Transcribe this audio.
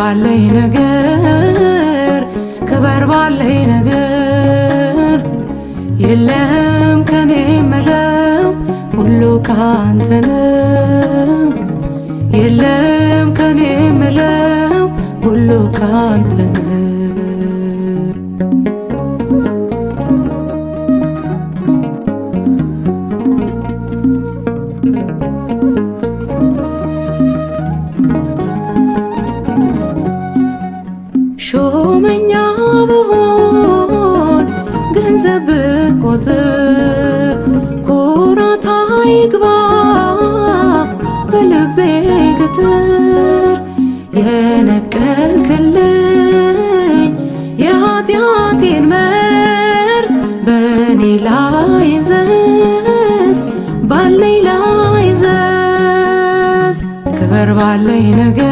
ባለኝ ነገር ክበር ባለኝ ነገር የለም ከኔ ምለው ሁሉ ካንተ ነው የለም ከኔ ምለው ሁሉ ካንተ ነው ሾመኛ ብሆን ገንዘብ ብቆጥር ኩራት አይግባ በልቤ ግትር የነቀልክልኝ የኃጢአቴን መርዝ በእኔ ላይ ዘዝ ባለኝ ላይ ዘዝ ክበር ባለኝ ነገር